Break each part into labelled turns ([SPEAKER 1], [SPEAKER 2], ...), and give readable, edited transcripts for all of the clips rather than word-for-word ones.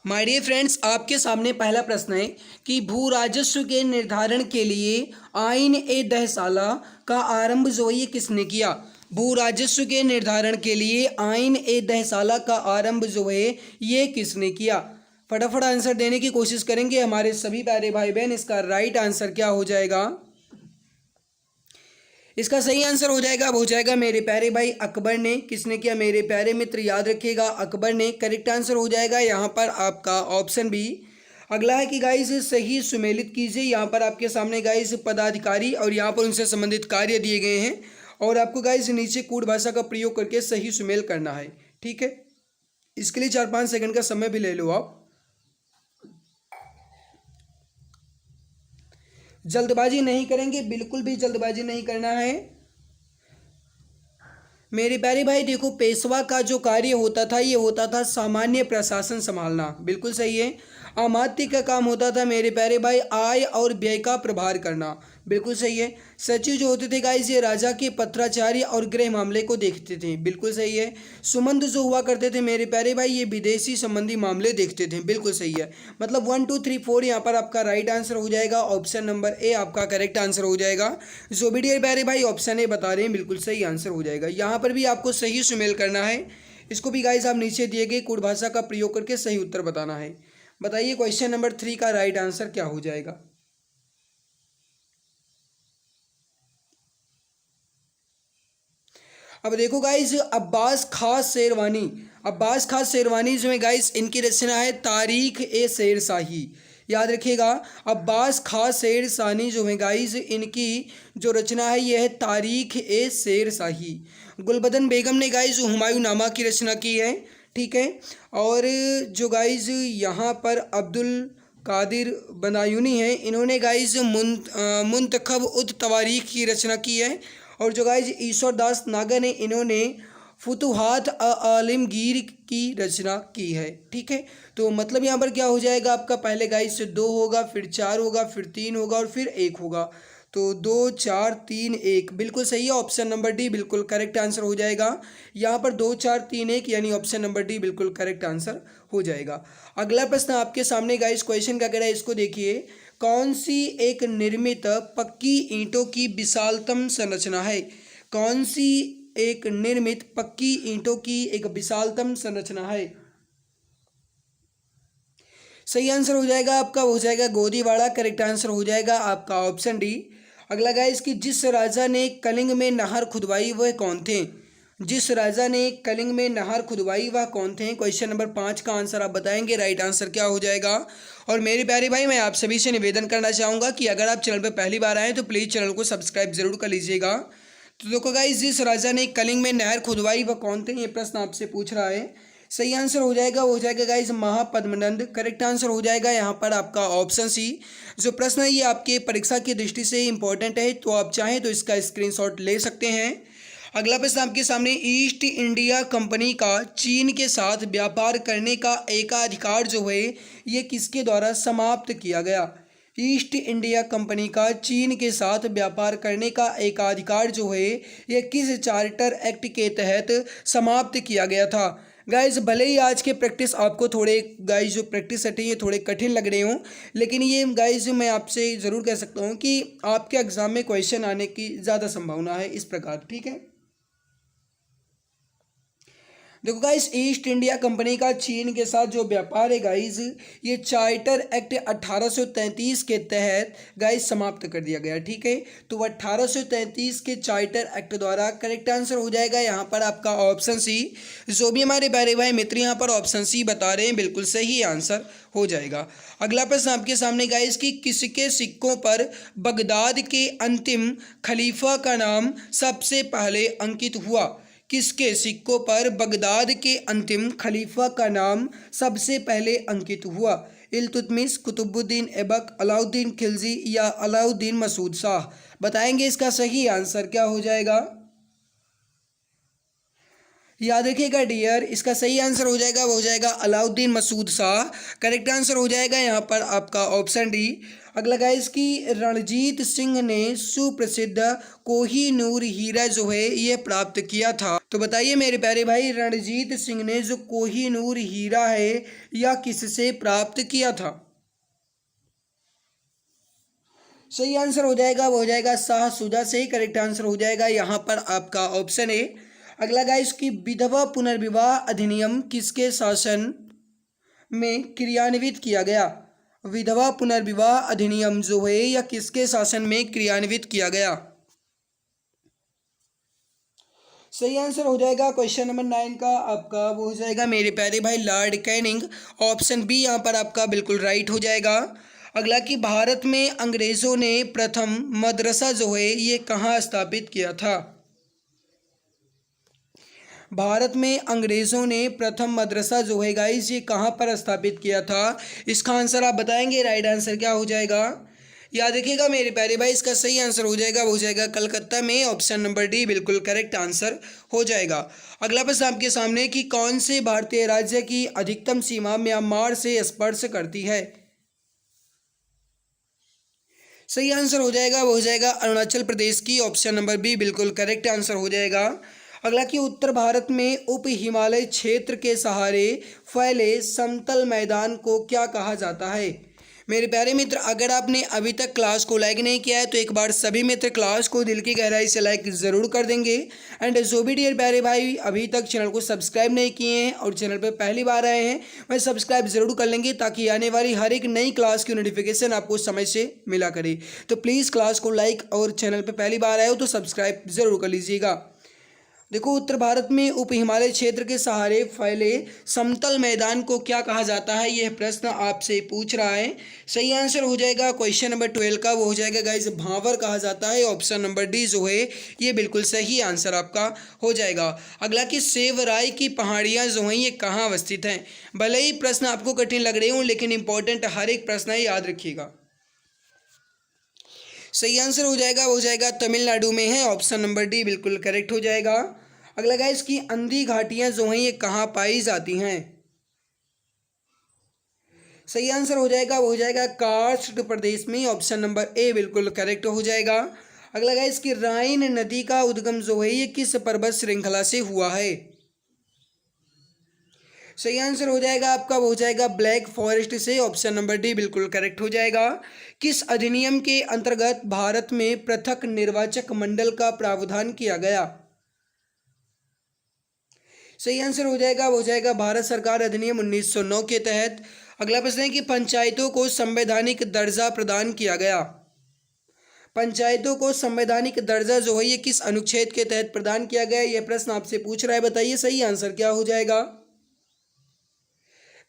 [SPEAKER 1] My dear friends, आपके सामने पहला प्रश्न है कि भू राजस्व के निर्धारण के लिए आईन ए दहसाला का आरंभ जो है ये किसने किया। भू राजस्व के निर्धारण के लिए आईन ए दहसाला का आरंभ जो है ये किसने किया। फटाफट आंसर देने की कोशिश करेंगे हमारे सभी प्यारे भाई बहन। इसका राइट आंसर क्या हो जाएगा? इसका सही आंसर हो जाएगा, अब हो जाएगा मेरे प्यारे भाई अकबर ने। किसने किया मेरे प्यारे मित्र? याद रखिएगा अकबर ने। करेक्ट आंसर हो जाएगा यहाँ पर आपका ऑप्शन बी। अगला है कि गाइस सही सुमेलित कीजिए। यहाँ पर आपके सामने गाइस पदाधिकारी और यहाँ पर उनसे संबंधित कार्य दिए गए हैं और आपको गाइस नीचे कूट भाषा का प्रयोग करके सही सुमेल करना है। ठीक है, इसके लिए 4-5 सेकंड का समय भी ले लो आप। जल्दबाजी नहीं करेंगे, बिल्कुल भी जल्दबाजी नहीं करना है मेरे प्यारे भाई। देखो, पेशवा का जो कार्य होता था ये होता था सामान्य प्रशासन संभालना, बिल्कुल सही है। अमात्य का काम होता था मेरे प्यारे भाई आय और व्यय का प्रभार करना, बिल्कुल सही है। सचिव जो होते थे गाइस ये राजा के पत्राचार्य और गृह मामले को देखते थे, बिल्कुल सही है। सुमंत जो हुआ करते थे मेरे प्यारे भाई ये विदेशी संबंधी मामले देखते थे, बिल्कुल सही है। मतलब 1 2 3 4 यहाँ पर आपका राइट आंसर हो जाएगा। ऑप्शन नंबर ए आपका करेक्ट आंसर हो जाएगा। जो भी डियर प्यारे भाई ऑप्शन ए बता रहे हैं बिल्कुल सही आंसर हो जाएगा। यहाँ पर भी आपको सही सुमेल करना है। इसको भी गाइस आप नीचे दिए गए कूट भाषा का प्रयोग करके सही उत्तर बताना है। बताइए क्वेश्चन नंबर 3 का राइट आंसर क्या हो जाएगा? अब देखो गाइस, अब्बास खास शेरवानी। अब्बास खास शेरवानी जो है गाइस इनकी रचना है तारीख ए शेर शाही। याद रखिएगा अब्बास खास शेर शाही जो है गाइस इनकी जो रचना है यह है तारीख ए शेर शाही। गुलबदन बेगम ने गाइस हुमायूं नामा की रचना की है, ठीक है। और जो गाइस यहाँ पर अब्दुल कादिर बदायूनी है इन्होंने गाइस मुंतखब उद तवारीख की रचना की है। और जो गाइस ईश्वर दास नागर ने इन्होंने फुतुहात आलमगीर की रचना की है, ठीक है। तो मतलब यहाँ पर क्या हो जाएगा आपका? पहले गाइस 2 होगा, फिर 4 होगा, फिर 3 होगा और फिर 1 होगा। तो 2 4 3 1 बिल्कुल सही है। ऑप्शन नंबर डी बिल्कुल करेक्ट आंसर हो जाएगा। यहाँ पर 2 4 3 1 यानी ऑप्शन नंबर डी बिल्कुल करेक्ट आंसर हो जाएगा। अगला प्रश्न आपके सामने गाइस क्वेश्चन क्या कह रहा है इसको देखिए। कौन सी एक निर्मित पक्की ईंटों की विशालतम संरचना है? कौन सी एक निर्मित पक्की ईंटों की एक विशालतम संरचना है? सही आंसर हो जाएगा आपका, हो जाएगा गोदीवाड़ा। करेक्ट आंसर हो जाएगा आपका ऑप्शन डी। अगला गाइस कि जिस राजा ने कलिंग में नहर खुदवाई वह कौन थे? जिस राजा ने कलिंग में नहर खुदवाई वह कौन थे? क्वेश्चन नंबर 5 का आंसर आप बताएंगे, राइट आंसर क्या हो जाएगा? और मेरे प्यारे भाई मैं आप सभी से निवेदन करना चाहूँगा कि अगर आप चैनल पर पहली बार आएँ तो प्लीज़ चैनल को सब्सक्राइब जरूर कर लीजिएगा। तो देखो गाइस, जिस राजा ने कलिंग में नहर खुदवाई वह कौन थे, ये प्रश्न आपसे पूछ रहा है। सही आंसर हो जाएगा, हो जाएगा गाइस महापद्मनंद। करेक्ट आंसर हो जाएगा यहाँ पर आपका ऑप्शन सी। जो प्रश्न है ये आपके परीक्षा की दृष्टि से इंपॉर्टेंट है, तो आप चाहें तो इसका स्क्रीनशॉट ले सकते हैं। अगला प्रश्न आपके सामने, ईस्ट इंडिया कंपनी का चीन के साथ व्यापार करने का एकाधिकार जो है ये किसके द्वारा समाप्त किया गया? ईस्ट इंडिया कंपनी का चीन के साथ व्यापार करने का एकाधिकार जो है ये किस चार्टर एक्ट के तहत समाप्त किया गया था? गाइज भले ही आज के प्रैक्टिस आपको थोड़े गाइज जो प्रैक्टिस सेट है ये थोड़े कठिन लग रहे हों, लेकिन ये गाइज मैं आपसे ज़रूर कह सकता हूँ कि आपके एग्ज़ाम में क्वेश्चन आने की ज़्यादा संभावना है इस प्रकार, ठीक है। देखो गाइस, ईस्ट इंडिया कंपनी का चीन के साथ जो व्यापार है गाइस ये चार्टर एक्ट 1833 के तहत गाइस समाप्त कर दिया गया, ठीक है। तो 1833 के चार्टर एक्ट द्वारा करेक्ट आंसर हो जाएगा यहाँ पर आपका ऑप्शन सी। जो भी हमारे प्यारे भाई मित्र यहाँ पर ऑप्शन सी बता रहे हैं बिल्कुल सही आंसर हो जाएगा। अगला प्रश्न आपके सामने गाइस कि किसके सिक्कों पर बगदाद के अंतिम खलीफा का नाम सबसे पहले अंकित हुआ? किसके सिक्कों पर बगदाद के अंतिम खलीफा का नाम सबसे पहले अंकित हुआ? इल्तुतमिश, कुतुबुद्दीन ऐबक, अलाउद्दीन खिलजी या अलाउद्दीन मसूद शाह? बताएंगे इसका सही आंसर क्या हो जाएगा? याद रखिएगा डियर, इसका सही आंसर हो जाएगा वो हो जाएगा अलाउद्दीन मसूद शाह। करेक्ट आंसर हो जाएगा यहाँ पर आपका ऑप्शन डी। अगला गाइस कि रणजीत सिंह ने सुप्रसिद्ध कोहिनूर हीरा जो है ये प्राप्त किया था। तो बताइए मेरे प्यारे भाई, रणजीत सिंह ने जो कोहिनूर हीरा है यह किससे प्राप्त किया था? सही आंसर हो जाएगा वो हो जाएगा शाह शुजा से ही करेक्ट आंसर हो जाएगा यहाँ पर आपका ऑप्शन ए। अगला गाइस कि विधवा पुनर्विवाह अधिनियम किसके शासन में क्रियान्वित किया गया? विधवा पुनर्विवाह अधिनियम जो है यह किसके शासन में क्रियान्वित किया गया? सही आंसर हो जाएगा क्वेश्चन नंबर 9 का आपका वो हो जाएगा मेरे प्यारे भाई लॉर्ड कैनिंग। ऑप्शन बी यहाँ पर आपका बिल्कुल राइट हो जाएगा। अगला कि भारत में अंग्रेज़ों ने प्रथम मदरसा जो है ये कहाँ स्थापित किया था? भारत में अंग्रेज़ों ने प्रथम मदरसा जो है गाइस ये कहाँ पर स्थापित किया था? इसका आंसर आप बताएंगे, राइट आंसर क्या हो जाएगा? याद रखिएगा मेरे प्यारे भाई, इसका सही आंसर हो जाएगा वो हो जाएगा कलकत्ता में। ऑप्शन नंबर डी बिल्कुल करेक्ट आंसर हो जाएगा। अगला प्रश्न आपके सामने कि कौन से भारतीय राज्य की अधिकतम सीमा म्यांमार से स्पर्श करती है? सही आंसर हो जाएगा वो हो जाएगा अरुणाचल प्रदेश की। ऑप्शन नंबर बी बिल्कुल करेक्ट आंसर हो जाएगा। अगला कि उत्तर भारत में उप हिमालय क्षेत्र के सहारे फैले समतल मैदान को क्या कहा जाता है? मेरे प्यारे मित्र, अगर आपने अभी तक क्लास को लाइक नहीं किया है तो एक बार सभी मित्र क्लास को दिल की गहराई से लाइक ज़रूर कर देंगे। एंड जो भी डियर प्यारे भाई अभी तक चैनल को सब्सक्राइब नहीं किए हैं और चैनल पर पहली बार आए हैं वह सब्सक्राइब ज़रूर कर लेंगे ताकि आने वाली हर एक नई क्लास की नोटिफिकेशन आपको समय से मिला करे। तो प्लीज़ क्लास को लाइक और चैनल पर पहली बार आए हो तो सब्सक्राइब ज़रूर कर लीजिएगा। देखो, उत्तर भारत में उप हिमालय क्षेत्र के सहारे फैले समतल मैदान को क्या कहा जाता है, यह प्रश्न आपसे पूछ रहा है। सही आंसर हो जाएगा क्वेश्चन नंबर 12 का वो हो जाएगा गाइस भांवर कहा जाता है। ऑप्शन नंबर डी जो है ये बिल्कुल सही आंसर आपका हो जाएगा। अगला कि सेवराय की पहाड़ियाँ जो हैं ये कहाँ अवस्थित हैं? भले ही प्रश्न आपको कठिन लग रहे हों लेकिन इंपॉर्टेंट हर एक प्रश्न है, याद रखिएगा। सही आंसर हो जाएगा वो हो जाएगा तमिलनाडु में है। ऑप्शन नंबर डी बिल्कुल करेक्ट हो जाएगा। अगला गाइस की अंधी घाटियां जो हैं ये कहाँ पाई जाती हैं? सही आंसर हो जाएगा वो हो जाएगा काष्ठ प्रदेश में। ऑप्शन नंबर ए बिल्कुल करेक्ट हो जाएगा। अगला गाइस की राइन नदी का उद्गम जो है ये किस पर्वत श्रृंखला से हुआ है? सही आंसर हो जाएगा आपका वो हो जाएगा ब्लैक फॉरेस्ट से। ऑप्शन नंबर डी बिल्कुल करेक्ट हो जाएगा। किस अधिनियम के अंतर्गत भारत में पृथक निर्वाचक मंडल का प्रावधान किया गया? सही आंसर हो जाएगा वो हो जाएगा भारत सरकार अधिनियम 1909 के तहत। अगला प्रश्न है कि पंचायतों को संवैधानिक दर्जा प्रदान किया गया। पंचायतों को संवैधानिक दर्जा जो है ये किस अनुच्छेद के तहत प्रदान किया गया, यह प्रश्न आपसे पूछ रहा है। बताइए सही आंसर क्या हो जाएगा?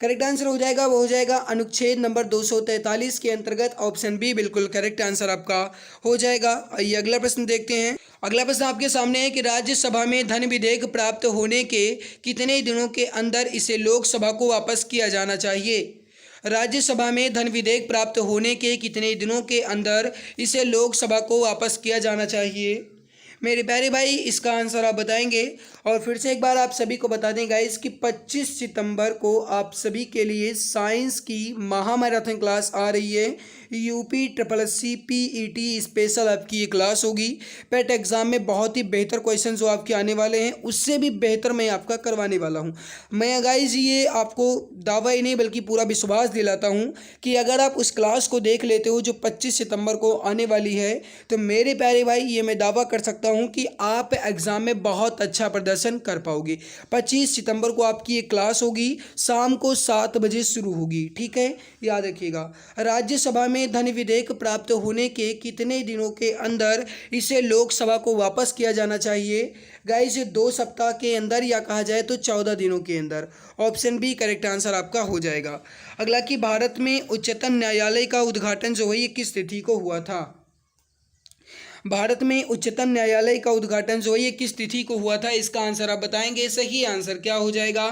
[SPEAKER 1] करेक्ट आंसर हो जाएगा वो हो जाएगा अनुच्छेद नंबर 243 के अंतर्गत। ऑप्शन बी बिल्कुल करेक्ट आंसर आपका हो जाएगा। आइए अगला प्रश्न देखते हैं। अगला प्रश्न आपके सामने है कि राज्यसभा में धन विधेयक प्राप्त होने के कितने दिनों के अंदर इसे लोकसभा को वापस किया जाना चाहिए? राज्यसभा में धन विधेयक प्राप्त होने के कितने दिनों के अंदर इसे लोकसभा को वापस किया जाना चाहिए? मेरे प्यारे भाई इसका आंसर आप बताएंगे। और फिर से एक बार आप सभी को बता दें गाइस कि 25 सितंबर को आप सभी के लिए साइंस की महामैराथन क्लास आ रही है। यूपी SSC PET स्पेशल आपकी ये क्लास होगी। पेट एग्ज़ाम में बहुत ही बेहतर क्वेश्चन जो आपके आने वाले हैं उससे भी बेहतर मैं आपका करवाने वाला हूँ। मैं गाइस ये आपको दावा ही नहीं बल्कि पूरा विश्वास दिलाता हूँ कि अगर आप उस क्लास को देख लेते हो जो 25 सितंबर को आने वाली है तो मेरे प्यारे भाई ये मैं दावा कर सकता हूँ कि आप एग्ज़ाम में बहुत अच्छा प्रदर्शन कर पाओगे। 25 सितंबर को आपकी ये क्लास होगी, शाम को 7 बजे शुरू होगी। ठीक है, याद रखिएगा। राज्यसभा में धन विधेयक प्राप्त होने के कितने दिनों के अंदर इसे लोकसभा को वापस किया जाना चाहिए? गाइस 2 सप्ताह के अंदर या कहा जाए तो 14 दिनों के अंदर। ऑप्शन बी करेक्ट आंसर आपका हो जाएगा। अगला कि भारत में उच्चतम न्यायालय का उद्घाटन जो है ये किस तिथि को हुआ था? भारत में उच्चतम न्यायालय का उद्घाटन जो है ये किस तिथि को हुआ था? इसका आंसर आप बताएंगे। सही आंसर क्या हो जाएगा?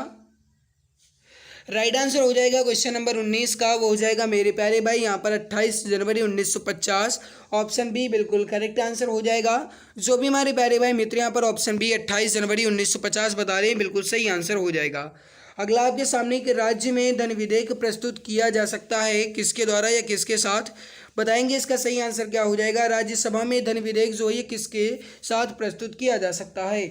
[SPEAKER 1] राइट आंसर हो जाएगा क्वेश्चन नंबर 19 का, वो हो जाएगा मेरे प्यारे भाई यहाँ पर 28 जनवरी 1950। ऑप्शन बी बिल्कुल करेक्ट आंसर हो जाएगा। जो भी हमारे प्यारे भाई मित्र यहाँ पर ऑप्शन बी 28 जनवरी 1950 बता रहे हैं, बिल्कुल सही आंसर हो जाएगा। अगला आपके सामने के राज्य में धन विधेयक प्रस्तुत किया जा सकता है किसके द्वारा या किसके साथ, बताएंगे इसका सही आंसर क्या हो जाएगा। राज्यसभा में धन विधेयक जो है किसके साथ प्रस्तुत किया जा सकता है।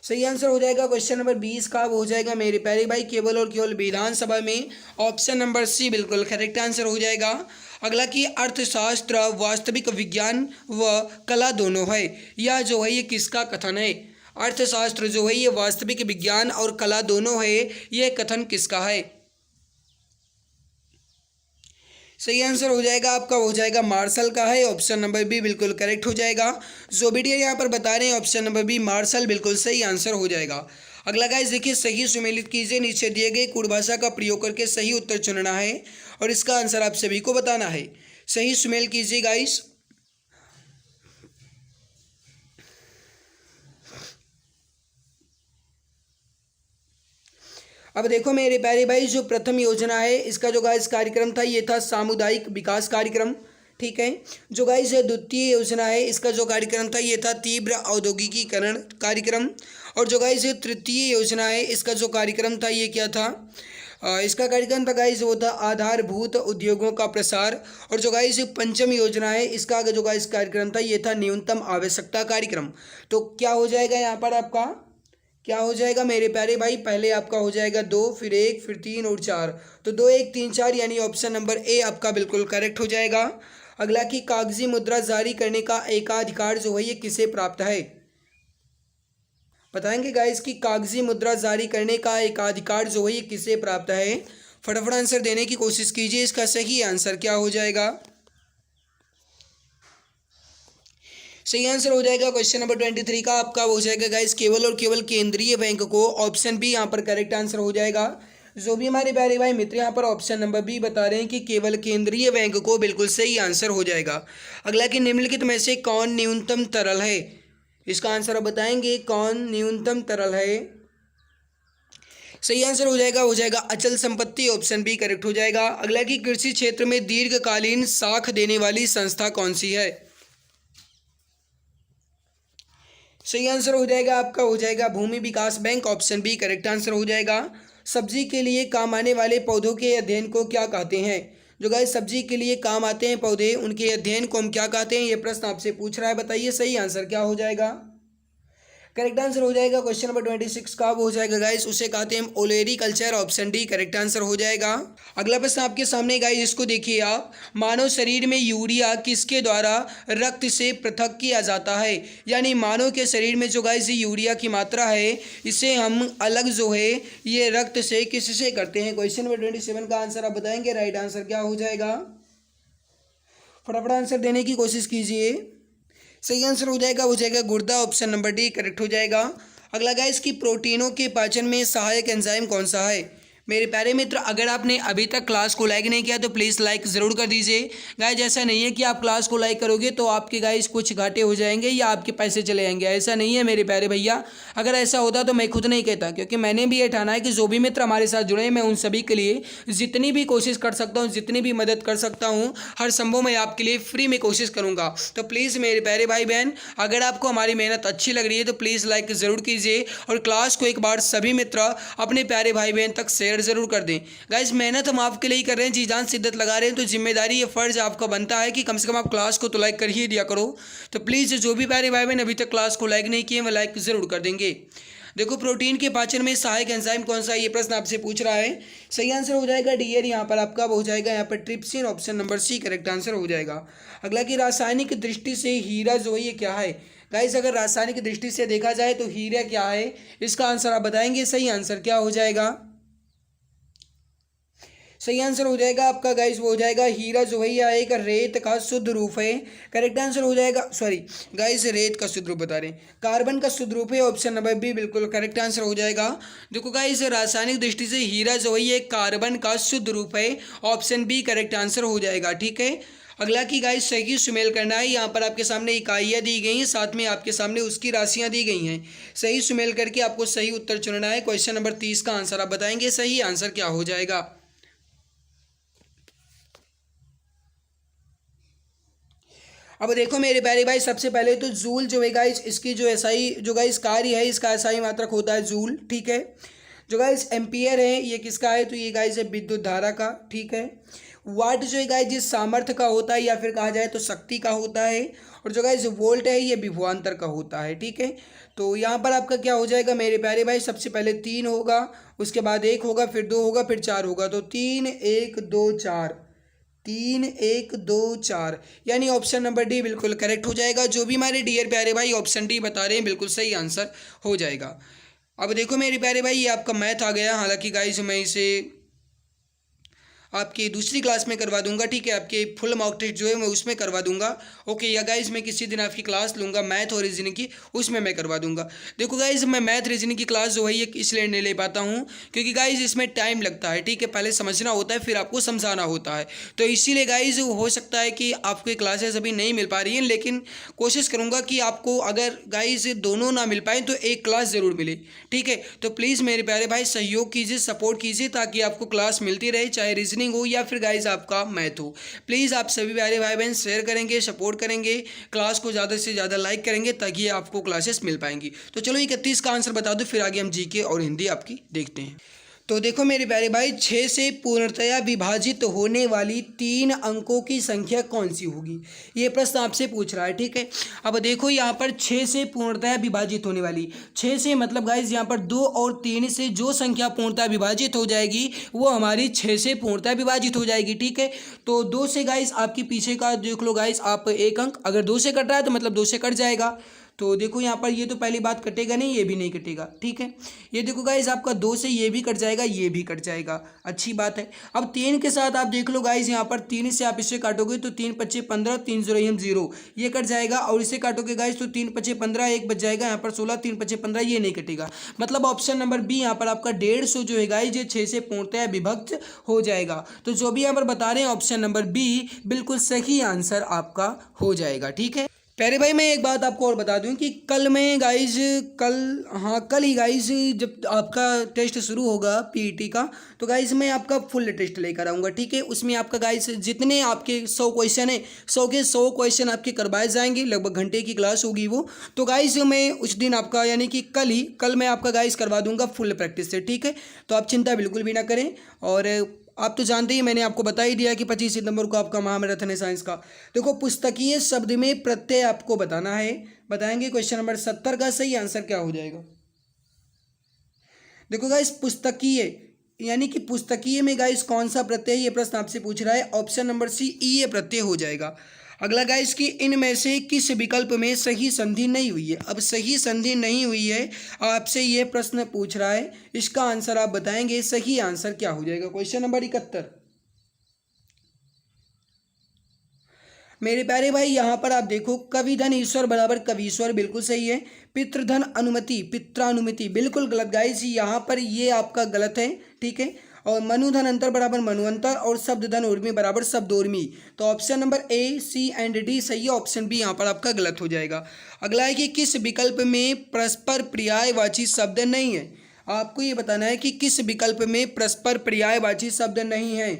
[SPEAKER 1] सही आंसर हो जाएगा क्वेश्चन नंबर 20 का, वो हो जाएगा मेरे प्यारे भाई केवल और केवल विधानसभा में। ऑप्शन नंबर सी बिल्कुल करेक्ट आंसर हो जाएगा। अगला कि अर्थशास्त्र वास्तविक विज्ञान व कला दोनों है, यह जो है ये किसका कथन है। अर्थशास्त्र जो है ये वास्तविक विज्ञान और कला दोनों है, ये कथन किसका है। सही आंसर हो जाएगा आपका, हो जाएगा मार्शल का है। ऑप्शन नंबर बी बिल्कुल करेक्ट हो जाएगा। जो भी यहाँ पर बता रहे हैं ऑप्शन नंबर बी मार्शल बिल्कुल सही आंसर हो जाएगा। अगला गाइस देखिए, सही सुमेलित कीजिए, नीचे दिए गए कूट भाषा का प्रयोग करके सही उत्तर चुनना है और इसका आंसर आप सभी को बताना है। सही सुमेल कीजिए गाइस। अब देखो मेरे प्यारे भाई, जो प्रथम योजना है इसका जो गाइस कार्यक्रम था ये था सामुदायिक विकास कार्यक्रम, ठीक है। जो गाइस द्वितीय योजना है इसका जो कार्यक्रम था ये था तीव्र औद्योगिकीकरण कार्यक्रम। और जो गाइस तृतीय योजना है इसका जो कार्यक्रम था ये क्या था, इसका कार्यक्रम था गाइस वो था आधारभूत उद्योगों का प्रसार। और जो गाइस पंचम योजना है इसका जो गाइस कार्यक्रम था ये था न्यूनतम आवश्यकता कार्यक्रम। तो क्या हो जाएगा यहाँ पर आपका, क्या हो जाएगा मेरे प्यारे भाई, पहले आपका हो जाएगा 2, फिर 1, फिर 3 और 4। तो 2, 1, 3, 4 यानी ऑप्शन नंबर ए आपका बिल्कुल करेक्ट हो जाएगा। अगला कि कागजी मुद्रा जारी करने का एकाधिकार जो है ये किसे प्राप्त है, बताएंगे गाइस कि कागजी मुद्रा जारी करने का एकाधिकार जो है ये किसे प्राप्त है। फटाफट आंसर देने की कोशिश कीजिए, इसका सही आंसर क्या हो जाएगा। सही आंसर हो जाएगा क्वेश्चन नंबर 23 का आपका हो जाएगा गाइस केवल और केवल केंद्रीय बैंक को। ऑप्शन बी यहाँ पर करेक्ट आंसर हो जाएगा। जो भी हमारे प्यारे भाई मित्र यहाँ पर ऑप्शन नंबर बी बता रहे हैं कि केवल केंद्रीय बैंक को, बिल्कुल सही आंसर हो जाएगा। अगला कि निम्नलिखित में से कौन न्यूनतम तरल है, इसका आंसर आप बताएंगे कौन न्यूनतम तरल है। सही आंसर हो जाएगा अचल संपत्ति। ऑप्शन बी करेक्ट हो जाएगा। अगला कि कृषि क्षेत्र में दीर्घकालीन साख देने वाली संस्था कौन सी है। सही आंसर हो जाएगा आपका, हो जाएगा Bhumi Vikas Bank. Option B correct answer हो जाएगा। सब्जी के लिए काम आने वाले पौधों के अध्ययन को क्या कहते हैं। जो गाइस सब्जी के लिए काम आते हैं पौधे, उनके अध्ययन को हम क्या कहते हैं, ये प्रश्न आपसे पूछ रहा है, बताइए सही आंसर क्या हो जाएगा। करेक्ट आंसर हो जाएगा क्वेश्चन नंबर 26 का, वो हो जाएगा गाइस उसे कहते हैं olericulture. Option D correct answer हो जाएगा। अगला प्रश्न आपके सामने गाइस, इसको देखिए आप, मानव शरीर में यूरिया किसके द्वारा रक्त से पृथक किया जाता है। यानी मानव के शरीर में जो गाइस यूरिया की मात्रा है इसे हम अलग जो है ये रक्त से किससे करते हैं। क्वेश्चन नंबर 27 का आंसर आप बताएंगे, राइट आंसर क्या हो जाएगा। फटाफट आंसर देने की कोशिश कीजिए। सही आंसर हो जाएगा गुर्दा। ऑप्शन नंबर डी करेक्ट हो जाएगा। अगला गाइस कि प्रोटीनों के पाचन में सहायक एंजाइम कौन सा है। मेरे प्यारे मित्र, अगर आपने अभी तक क्लास को लाइक नहीं किया तो प्लीज़ लाइक ज़रूर कर दीजिए। गाइस ऐसा नहीं है कि आप क्लास को लाइक करोगे तो आपके गाइस कुछ घाटे हो जाएंगे या आपके पैसे चले जाएंगे, ऐसा नहीं है मेरे प्यारे भैया। अगर ऐसा होता तो मैं खुद नहीं कहता, क्योंकि मैंने भी ये ठाना है कि जो भी मित्र हमारे साथ जुड़े हैं मैं उन सभी के लिए जितनी भी कोशिश कर सकता हूँ, जितनी भी मदद कर सकता हूँ, हर संभव मैं आपके लिए फ्री में कोशिश करूँगा। तो प्लीज़ मेरे प्यारे भाई बहन, अगर आपको हमारी मेहनत अच्छी लग रही है तो प्लीज़ लाइक ज़रूर कीजिए और क्लास को एक बार सभी मित्र अपने प्यारे भाई बहन तक शेयर ज़रूर कर दें। गाइस मेहनत हम आपके लिए ही कर रहे हैं, जी जान शिद्दत लगा रहे हैं, तो जिम्मेदारी ये फर्ज आपका बनता है कि कम से कम आप क्लास को तो लाइक कर ही दिया करो। तो प्लीज़ जो भी प्यारे भाई बहन अभी तक क्लास को लाइक नहीं किए वो लाइक ज़रूर कर देंगे। देखो प्रोटीन के पाचन में सहायक एंजाइम कौन सा है, ये प्रश्न आपसे पूछ रहा है। सही आंसर हो जाएगा डीएर, यहाँ पर आपका हो जाएगा यहाँ पर trypsin. Option number C correct answer हो जाएगा। अगला कि रासायनिक दृष्टि से हीरा जो है ये क्या है। गाइस अगर रासायनिक दृष्टि से देखा जाए तो हीरा क्या है, इसका आंसर आप बताएंगे, सही आंसर क्या हो जाएगा। सही आंसर हो जाएगा आपका गाइस, वो हो जाएगा हीरा जो है यह एक रेत का शुद्ध रूप है। करेक्ट आंसर हो जाएगा, सॉरी गाइस रेत का शुद्ध रूप बता रहे हैं, कार्बन का शुद्ध रूप है। ऑप्शन नंबर बी बिल्कुल करेक्ट आंसर हो जाएगा। देखो गाइस रासायनिक दृष्टि से हीरा जो है ये कार्बन का शुद्ध रूप है। ऑप्शन बी करेक्ट आंसर हो जाएगा, ठीक है। अगला कि गाइस सही सुमेल करना है। यहाँ पर आपके सामने इकाइयाँ दी गई हैं, साथ में आपके सामने उसकी राशियाँ दी गई हैं। सही सुमेल करके आपको सही उत्तर चुनना है। क्वेश्चन नंबर 30 का आंसर आप बताएंगे, सही आंसर क्या हो जाएगा। अब देखो मेरे प्यारे भाई, सबसे पहले तो जूल जो है गाइस, इसकी जो एसआई जो गाइस कार्य है, इसका एसआई मात्रक होता है जूल, ठीक है। जो गाइस एम्पियर है ये किसका है, तो ये गाइस है विद्युत धारा का, ठीक है। वाट जो है गाइस जिस सामर्थ्य का होता है या फिर कहा जाए तो शक्ति का होता है। और जो गाइस वोल्ट है ये विभवांतर का होता है, ठीक है। तो यहाँ पर आपका क्या हो जाएगा मेरे प्यारे भाई, सबसे पहले 3 होगा, उसके बाद 1 होगा, फिर 2 होगा, फिर 4 होगा। तो 3 1 2 4, 3 1 2 4, यानी ऑप्शन नंबर डी बिल्कुल करेक्ट हो जाएगा। जो भी हमारे डियर प्यारे भाई ऑप्शन डी बता रहे हैं बिल्कुल सही आंसर हो जाएगा। अब देखो मेरे प्यारे भाई, ये आपका मैथ आ गया। हालांकि गाइस मैं इसे आपकी दूसरी क्लास में करवा दूंगा, ठीक है। आपके फुल मॉक टेस्ट जो है मैं उसमें करवा दूंगा, ओके। या गाइज मैं किसी दिन आपकी क्लास लूँगा मैथ और रीजनिंग की, उसमें मैं करवा दूंगा। देखो गाइज मैं मैथ रीजनिंग की क्लास जो है ये इसलिए नहीं ले पाता हूँ क्योंकि गाइज इसमें टाइम लगता है, ठीक है। पहले समझना होता है फिर आपको समझाना होता है, तो इसीलिए गाइज हो सकता है कि आपको क्लासेस अभी नहीं मिल पा रही हैं, लेकिन कोशिश करूँगा कि आपको अगर गाइज दोनों ना मिल पाए तो एक क्लास ज़रूर मिले, ठीक है। तो प्लीज़ मेरे प्यारे भाई सहयोग कीजिए, सपोर्ट कीजिए, ताकि आपको क्लास मिलती रहे, चाहे रीजनिंग हो या फिर गाइज आपका मैथ हो। प्लीज़ आप सभी प्यारे भाई बहन शेयर करेंगे, सपोर्ट करेंगे, क्लास को ज़्यादा से ज़्यादा लाइक करेंगे, ताकि आपको क्लासेस मिल पाएंगी। तो चलो 31 का आंसर बता दो, फिर आगे हम जीके और हिंदी आपकी देखते हैं। तो देखो मेरे प्यारे भाई, 6 से पूर्णतया विभाजित होने वाली 3 अंकों की संख्या कौन सी होगी, ये प्रश्न आपसे पूछ रहा है, ठीक है। अब देखो यहाँ पर 6 से पूर्णतया विभाजित होने वाली, 6 से मतलब गाइज यहाँ पर 2 और 3 से जो संख्या पूर्णतः विभाजित हो जाएगी वो हमारी 6 से पूर्णतः विभाजित हो जाएगी, ठीक है। तो 2 से गाइज आपके पीछे का देख लो गाइज, आप एक अंक अगर 2 से कट रहा है तो मतलब 2 से कट जाएगा। तो देखो यहाँ पर ये तो पहली बात कटेगा नहीं, ये भी नहीं कटेगा, ठीक है। ये देखो गाइस आपका 2 से ये भी कट जाएगा, ये भी कट जाएगा, अच्छी बात है। अब 3 के साथ आप देख लो गाइस, यहाँ पर 3 से आप इससे काटोगे तो 3 5 15, 3 0 0, ये कट जाएगा। और इसे काटोगे गाइस तो 3 5 15, 1 बच जाएगा, यहाँ पर 16, 3 5 15, ये नहीं कटेगा। मतलब ऑप्शन नंबर बी यहाँ पर आपका 150 जो है गाइस ये 6 से पूर्णतः विभक्त हो जाएगा। तो जो भी यहाँ पर बता रहे हैं ऑप्शन नंबर बी बिल्कुल सही आंसर आपका हो जाएगा, ठीक है। प्यारे भाई मैं एक बात आपको और बता दूं कि कल मैं गाइज कल ही गाइज जब आपका टेस्ट शुरू होगा पीईटी का, तो गाइज मैं आपका फुल टेस्ट लेकर आऊँगा, ठीक है। उसमें आपका गाइज जितने आपके 100 क्वेश्चन है, 100 के 100 क्वेश्चन आपके करवाए जाएंगे, लगभग घंटे की क्लास होगी वो। तो गाइज मैं उस दिन आपका यानी कि कल मैं आपका गाइज करवा दूंगा फुल प्रैक्टिस से, ठीक है। तो आप चिंता बिल्कुल भी ना करें। और आप तो जानते ही, मैंने आपको बता ही दिया कि 25 सितंबर को आपका महामैराथन है साइंस का। देखो पुस्तकीय शब्द में प्रत्यय आपको बताना है, बताएंगे। क्वेश्चन नंबर 70 का सही आंसर क्या हो जाएगा। देखो गाइस पुस्तकीय यानी कि पुस्तकीय में गाइस कौन सा प्रत्यय, ये प्रश्न आपसे पूछ रहा है। ऑप्शन नंबर सी ई प्रत्यय हो जाएगा। अगला गाइस कि इनमें से किस विकल्प में सही संधि नहीं हुई है। अब सही संधि नहीं हुई है, आपसे ये प्रश्न पूछ रहा है, इसका आंसर आप बताएंगे, सही आंसर क्या हो जाएगा। क्वेश्चन नंबर 71 मेरे प्यारे भाई, यहाँ पर आप देखो कविधन ईश्वर बराबर कवीश्वर, बिल्कुल सही है। पितृधन अनुमति पित्रानुमति बिल्कुल गलत गाइस, यहाँ पर ये आपका गलत है, ठीक है। और मनुधन अंतर बराबर मनुअंतर, और शब्द धन उर्मी बराबर शब्द उर्मी। तो option number A C and D सही है, ऑप्शन बी यहाँ पर आपका गलत हो जाएगा। अगला है कि किस विकल्प में परस्पर पर्यायवाची शब्द नहीं है। आपको ये बताना है कि किस विकल्प में परस्पर पर्यायवाची शब्द नहीं है।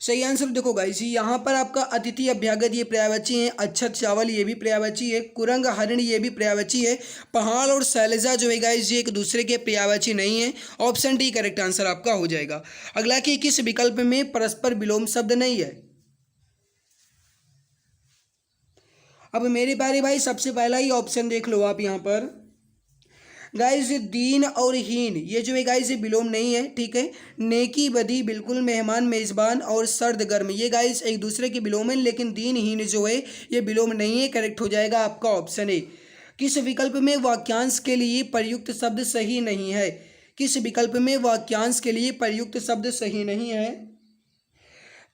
[SPEAKER 1] सही आंसर देखो गाइस, यहाँ पर आपका अतिथि अभ्यागत ये पर्यायवाची है, अच्छत चावल ये भी पर्यायवाची है, कुरंग हरिण ये भी पर्यायवाची है, पहाड़ और शैलजा जो है गाइस ये एक दूसरे के पर्यायवाची नहीं है। ऑप्शन डी करेक्ट आंसर आपका हो जाएगा। अगला कि किस विकल्प में परस्पर विलोम शब्द नहीं है। अब मेरे प्यारे भाई सबसे पहला ही ऑप्शन देख लो आप यहाँ पर गाइस, दीन और हीन ये जो है गाइस ये विलोम नहीं है, ठीक है। नेकी बदी बिल्कुल, मेहमान मेजबान और सर्द गर्म ये गाइस एक दूसरे के विलोम है, लेकिन दीन हीन जो है ये विलोम नहीं है। करेक्ट हो जाएगा आपका ऑप्शन ए। किस विकल्प में वाक्यांश के लिए प्रयुक्त शब्द सही नहीं है। किस विकल्प में वाक्यांश के लिए प्रयुक्त शब्द सही नहीं है।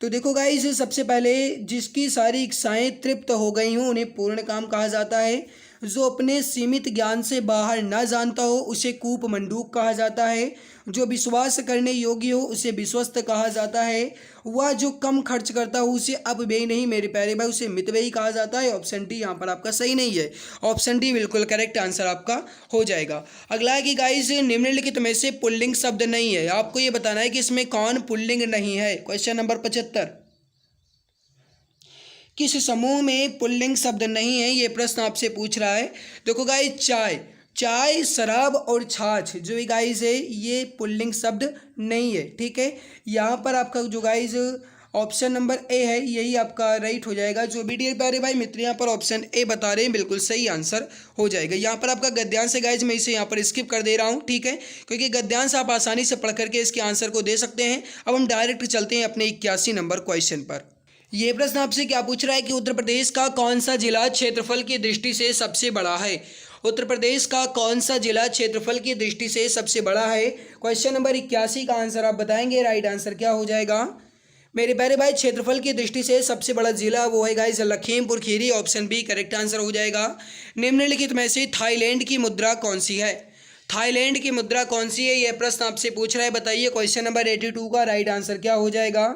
[SPEAKER 1] तो देखो गाइस सबसे पहले जिसकी सारी इच्छाएं तृप्त हो गई हों उन्हें पूर्ण काम कहा जाता है। जो अपने सीमित ज्ञान से बाहर न जानता हो उसे कूपमंडूक कहा जाता है। जो विश्वास करने योग्य हो उसे विश्वस्त कहा जाता है। वह जो कम खर्च करता हो उसे अपव्ययी नहीं मेरे प्यारे भाई, उसे मितव्ययी कहा जाता है। ऑप्शन डी यहाँ पर आपका सही नहीं है। ऑप्शन डी बिल्कुल करेक्ट आंसर आपका हो जाएगा। अगला है कि गाइस निम्नलिखित में से पुल्लिंग शब्द नहीं है। आपको ये बताना है कि इसमें कौन पुल्लिंग नहीं है। क्वेश्चन नंबर 75, किस समूह में पुल्लिंग शब्द नहीं है, ये प्रश्न आपसे पूछ रहा है। देखो गाइस चाय, शराब और छाछ जो ये गाइस है ये पुल्लिंग शब्द नहीं है। ठीक है, यहाँ पर आपका जो गाइस ऑप्शन नंबर ए है यही आपका राइट हो जाएगा। जो भी डियर प्यारे भाई मित्र यहाँ पर ऑप्शन ए बता रहे हैं बिल्कुल सही आंसर हो जाएगा। यहाँ पर आपका गद्यांश है गाइस, मैं इसे यहाँ पर स्किप कर दे रहा हूँ। ठीक है, क्योंकि गद्यांश आप आसानी से पढ़ करके इसके आंसर को दे सकते हैं। अब हम डायरेक्ट चलते हैं अपने 81 नंबर क्वेश्चन पर। ये प्रश्न आपसे क्या पूछ रहा है कि उत्तर प्रदेश का कौन सा जिला क्षेत्रफल की दृष्टि से सबसे बड़ा है। उत्तर प्रदेश का कौन सा जिला क्षेत्रफल की दृष्टि से सबसे बड़ा है। क्वेश्चन नंबर 81 का आंसर आप बताएंगे। राइट आंसर क्या हो जाएगा मेरे प्यारे भाई, क्षेत्रफल की दृष्टि से सबसे बड़ा जिला वो है guys Lakhimpur Kheri. Option B correct answer हो जाएगा। निम्नलिखित में से थाईलैंड की मुद्रा कौन सी है। थाईलैंड की मुद्रा कौन सी है, यह प्रश्न आपसे पूछ रहा है, बताइए। क्वेश्चन नंबर 82 का राइट आंसर क्या हो जाएगा।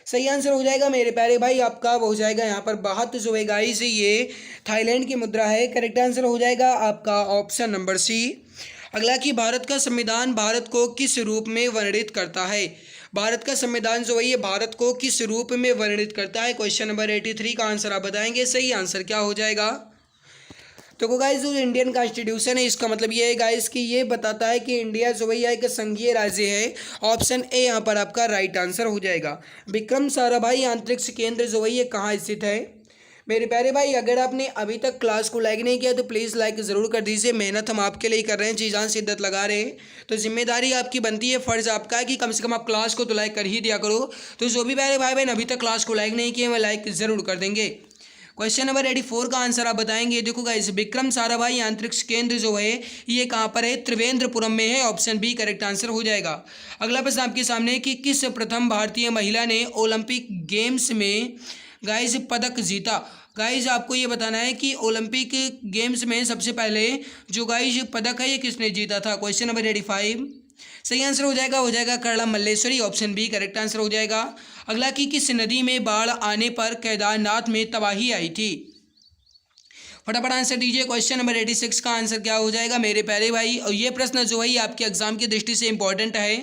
[SPEAKER 1] सही आंसर हो जाएगा मेरे प्यारे भाई आपका हो जाएगा यहाँ पर 72 जो है गाइस ये थाईलैंड की मुद्रा है। करेक्ट आंसर हो जाएगा आपका ऑप्शन नंबर सी। अगला कि भारत का संविधान भारत को किस रूप में वर्णित करता है। भारत का संविधान जो है ये भारत को किस रूप में वर्णित करता है। क्वेश्चन नंबर 83 का आंसर आप बताएंगे। सही आंसर क्या हो जाएगा। तो गाइस जो इंडियन कॉन्स्टिट्यूशन है इसका मतलब ये है गाइस कि ये बताता है कि इंडिया जो है एक संघीय राज्य है। ऑप्शन ए यहाँ पर आपका राइट आंसर हो जाएगा। विक्रम साराभाई अंतरिक्ष केंद्र जो है ये कहाँ स्थित है। मेरे प्यारे भाई अगर आपने अभी तक क्लास को लाइक नहीं किया तो प्लीज़ लाइक ज़रूर कर दीजिए। मेहनत हम आपके लिए कर रहे हैं, जी जान शिद्दत लगा रहे हैं, तो जिम्मेदारी आपकी बनती है, फ़र्ज़ आपका है कि कम से कम आप क्लास को तो लाइक कर ही दिया करो। तो जो भी प्यारे भाई बहन अभी तक क्लास को लाइक नहीं किए वह लाइक ज़रूर कर देंगे। क्वेश्चन नंबर 84 का आंसर आप बताएंगे। देखो गाइस विक्रम साराभाई अंतरिक्ष केंद्र जो है ये कहाँ पर है, त्रिवेंद्रपुरम में है। ऑप्शन बी करेक्ट आंसर हो जाएगा। अगला प्रश्न आपके सामने कि किस प्रथम भारतीय महिला ने ओलंपिक गेम्स में गाइस पदक जीता। गाइस आपको ये बताना है कि ओलंपिक गेम्स में सबसे पहले जो गाइस पदक है ये किसने जीता था। क्वेश्चन नंबर 85 सही आंसर हो जाएगा करला Malleswari. Option B correct answer हो जाएगा। अगला कि किस नदी में बाढ़ आने पर केदारनाथ में तबाही आई थी। फटाफट आंसर दीजिए। क्वेश्चन नंबर 86 का आंसर क्या हो जाएगा मेरे प्यारे भाई। और ये प्रश्न जो है ये आपके एग्जाम की दृष्टि से इंपॉर्टेंट है।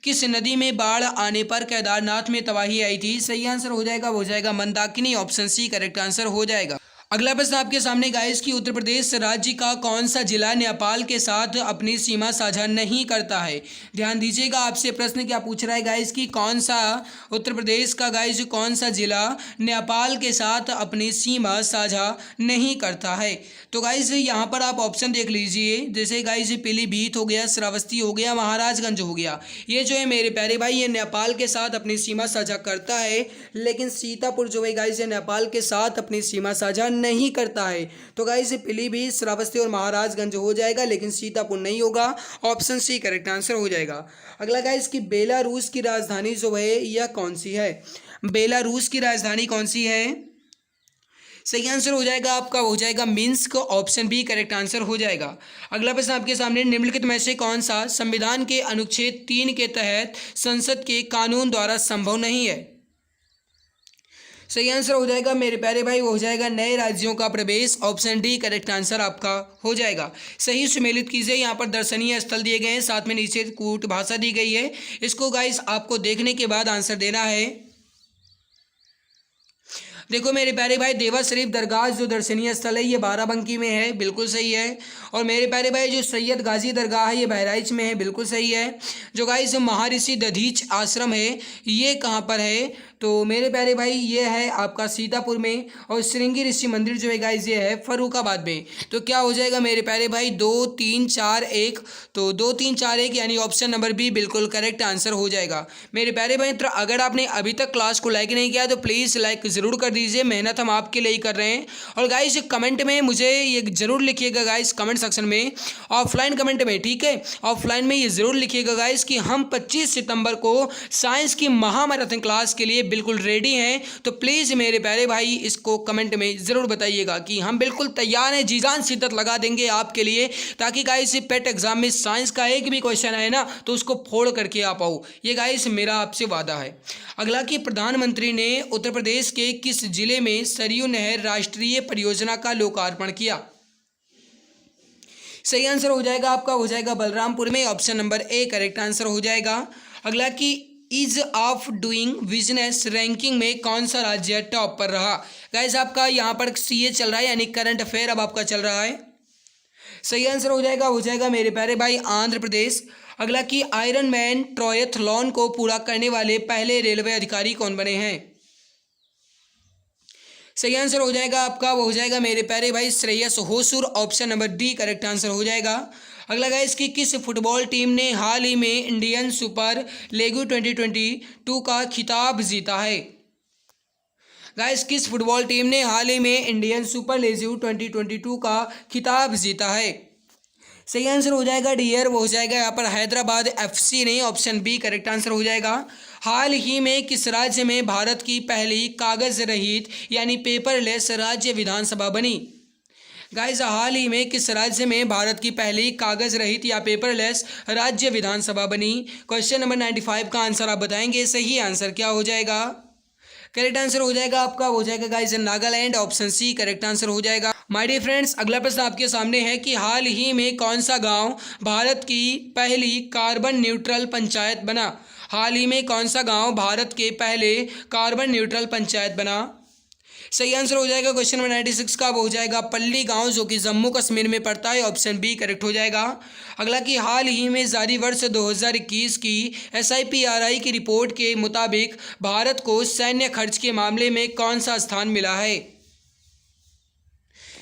[SPEAKER 1] किस नदी में बाढ़ आने पर केदारनाथ में तबाही आई थी। सही आंसर हो जाएगा Mandakini. Option C correct answer हो जाएगा। अगला प्रश्न आपके सामने गाइस कि उत्तर प्रदेश राज्य का कौन सा जिला नेपाल के साथ अपनी सीमा साझा नहीं करता है। ध्यान दीजिएगा, आपसे प्रश्न क्या पूछ रहा है गाइस कि कौन सा उत्तर प्रदेश का गाइस कौन सा जिला नेपाल के साथ अपनी सीमा साझा नहीं करता है। तो गाइस यहाँ पर आप ऑप्शन देख लीजिए, जैसे गाइस पीलीभीत हो गया, श्रावस्ती हो गया, महाराजगंज हो गया। ये जो है मेरे प्यारे भाई ये नेपाल के साथ अपनी सीमा साझा करता है, लेकिन सीतापुर जो है गाइस ये नेपाल के साथ अपनी सीमा साझा नहीं करता है। तो गाइस पीलीभीत, श्रावस्ती और महाराजगंज हो जाएगा, लेकिन सीतापुर नहीं होगा। ऑप्शन सी करेक्ट आंसर हो जाएगा। अगला गाइस कि बेलारूस की राजधानी जो है यह कौन सी है। बेलारूस की राजधानी कौन सी है। सही आंसर हो जाएगा आपका हो जाएगा Minsk. Option B correct answer हो जाएगा। अगला प्रश्न आपके सामने निम्नलिखित में से कौन सा संविधान के अनुच्छेद 3 के तहत संसद के कानून द्वारा संभव नहीं है। सही आंसर हो जाएगा मेरे प्यारे भाई हो जाएगा नए राज्यों का प्रवेश। ऑप्शन डी करेक्ट आंसर आपका हो जाएगा। सही सुमेलित कीजिए। यहाँ पर दर्शनीय स्थल दिए गए हैं, साथ में नीचे कूट भाषा दी गई है। इसको गाइस आपको देखने के बाद आंसर देना है। देखो मेरे प्यारे भाई देवा शरीफ दरगाह जो दर्शनीय स्थल है ये बाराबंकी में है, बिल्कुल सही है। और मेरे प्यारे भाई जो सैयद गाजी दरगाह है ये बहराइच में है, बिल्कुल सही है। जो गाइस महर्षि दधीच आश्रम है ये कहाँ पर है, तो मेरे प्यारे भाई ये है आपका सीतापुर में। और श्रृंगी ऋषि मंदिर जो है गाइस ये है फर्रुखाबाद में। तो क्या हो जाएगा मेरे प्यारे भाई 2 3 4 1, तो 2 3 4 1 यानी ऑप्शन नंबर बी बिल्कुल करेक्ट आंसर हो जाएगा। मेरे प्यारे भाई अगर आपने अभी तक क्लास को लाइक नहीं किया तो प्लीज़ लाइक ज़रूर कर दीजिए, मेहनत हम आपके लिए ही कर रहे हैं। और गाइस कमेंट में मुझे ये ज़रूर लिखिएगा गाइस, कमेंट सेक्शन में ऑफलाइन कमेंट में, ठीक है, ऑफलाइन में ये ज़रूर लिखिएगा गाइस कि हम 25 सितंबर को साइंस की महामैराथन क्लास के लिए बिल्कुल रेडी हैं तो प्लीज़ मेरे प्यारे भाई इसको कमेंट में ज़रूर बताइएगा कि हम बिल्कुल तैयार हैं, जी जान शिद्दत लगा देंगे आपके लिए, ताकि गाइस पेट एग्जाम में साइंस का एक भी क्वेश्चन आए ना तो उसको फोड़ करके आ पाओ। ये गाइस मेरा आपसे वादा है। अगला कि प्रधानमंत्री ने उत्तर प्रदेश के किस जिले में सरयू नहर राष्ट्रीय परियोजना का लोकार्पण किया? सही आंसर हो जाएगा आपका, हो जाएगा बलरामपुर में, option number A correct answer हो जाएगा। अगला कि ease of doing business ranking में कौन सा राज्य टॉप पर रहा? गाइस आपका यहाँ पर सीए चल रहा है, यानी करंट अफेयर अब आपका चल रहा है। सही आंसर हो जाएगा मेरे प्यारे भाई आंध्र प्रदेश। अगला कि आयरन मैन ट्रायथलॉन को पूरा करने वाले पहले रेलवे अधिकारी कौन बने हैं? सही आंसर हो जाएगा आपका, वो हो जाएगा मेरे प्यारे भाई Shreyas Hosur, option number D correct answer हो जाएगा। अगला गाइस कि किस फुटबॉल टीम ने हाल ही में इंडियन सुपर लीग 2022 का खिताब जीता है? गाइस किस फुटबॉल टीम ने हाल ही में इंडियन सुपर लीग 2022 का खिताब जीता है? सही आंसर हो जाएगा डियर, वो हो जाएगा यहाँ पर हैदराबाद एफसी नहीं, ऑप्शन बी करेक्ट आंसर हो जाएगा। हाल ही में किस राज्य में भारत की पहली कागज रहित यानी पेपरलेस राज्य विधानसभा बनी? गाइस हाल ही में किस राज्य में भारत की पहली कागज रहित या पेपरलेस राज्य विधानसभा बनी? क्वेश्चन नंबर 95 का आंसर आप बताएंगे, सही आंसर क्या हो जाएगा? करेक्ट आंसर हो जाएगा आपका, हो जाएगा guys Nagaland, option C correct answer हो जाएगा। माय डियर फ्रेंड्स, अगला प्रश्न आपके सामने है कि हाल ही में कौन सा गांव भारत की पहली कार्बन न्यूट्रल पंचायत बना? हाल ही में कौन सा गांव भारत के पहले कार्बन न्यूट्रल पंचायत बना? सही आंसर हो जाएगा क्वेश्चन नंबर 96 का, वो हो जाएगा पल्ली गांव, जो कि जम्मू कश्मीर में पड़ता है, ऑप्शन बी करेक्ट हो जाएगा। अगला कि हाल ही में जारी वर्ष 2021 की SIPRI की रिपोर्ट के मुताबिक भारत को सैन्य खर्च के मामले में कौन सा स्थान मिला है?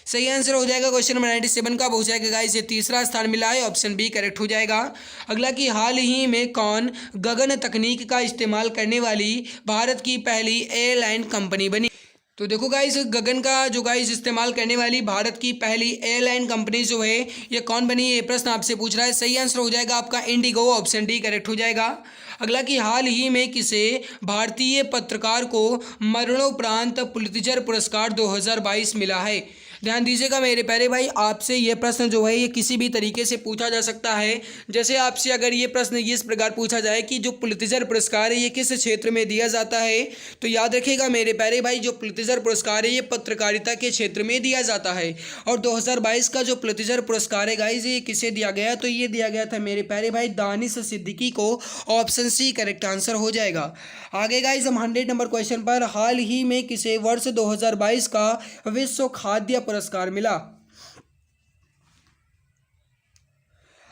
[SPEAKER 1] सही आंसर हो जाएगा क्वेश्चन नंबर 97 का, हो जाएगा गाइस ये तीसरा स्थान मिला है, ऑप्शन बी करेक्ट हो जाएगा। अगला कि हाल ही में कौन गगन तकनीक का इस्तेमाल करने वाली भारत की पहली एयरलाइन कंपनी बनी? तो देखो गाइस गगन का जो गाइस इस्तेमाल करने वाली भारत की पहली एयरलाइन कंपनी जो है ये कौन बनी, ये प्रश्न आपसे पूछ रहा है। सही आंसर हो जाएगा आपका इंडिगो, ऑप्शन डी करेक्ट हो जाएगा। अगला कि हाल ही में किसे भारतीय पत्रकार को मरणोपरांत पुलित्जर पुरस्कार 2022 मिला है? ध्यान दीजिएगा मेरे प्यारे भाई, आपसे ये प्रश्न जो है ये किसी भी तरीके से पूछा जा सकता है। जैसे आपसे अगर ये प्रश्न इस प्रकार पूछा जाए कि जो पुलित्जर पुरस्कार है ये किस क्षेत्र में दिया जाता है, तो याद रखिएगा मेरे प्यारे भाई जो पुलित्जर पुरस्कार है ये पत्रकारिता के क्षेत्र में दिया जाता है। और 2022 का जो पुलित्जर पुरस्कार है गाइस ये किसे दिया गया, तो ये दिया गया था मेरे प्यारे भाई दानिश सिद्दीकी को, ऑप्शन सी करेक्ट आंसर हो जाएगा। आगे गाइस हम 100 नंबर क्वेश्चन पर, हाल ही में किसे वर्ष 2022 का विश्व खाद्य पुरस्कार मिला?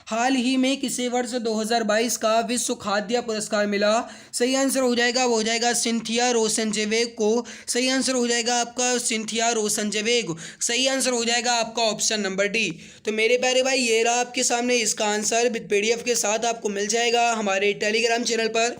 [SPEAKER 1] हाल ही में किसे वर्ष 2022 का विश्व खाद्य पुरस्कार मिला? सही आंसर हो जाएगा, वो हो जाएगा सिंथिया रोसनजेवेग को। सही आंसर हो जाएगा आपका सिंथिया रोसनजेवेग, सही आंसर हो जाएगा आपका ऑप्शन नंबर डी। तो मेरे प्यारे भाई ये रहा आपके सामने इसका आंसर, विद PDF के साथ आपको मिल जाएगा हमारे टेलीग्राम चैनल पर।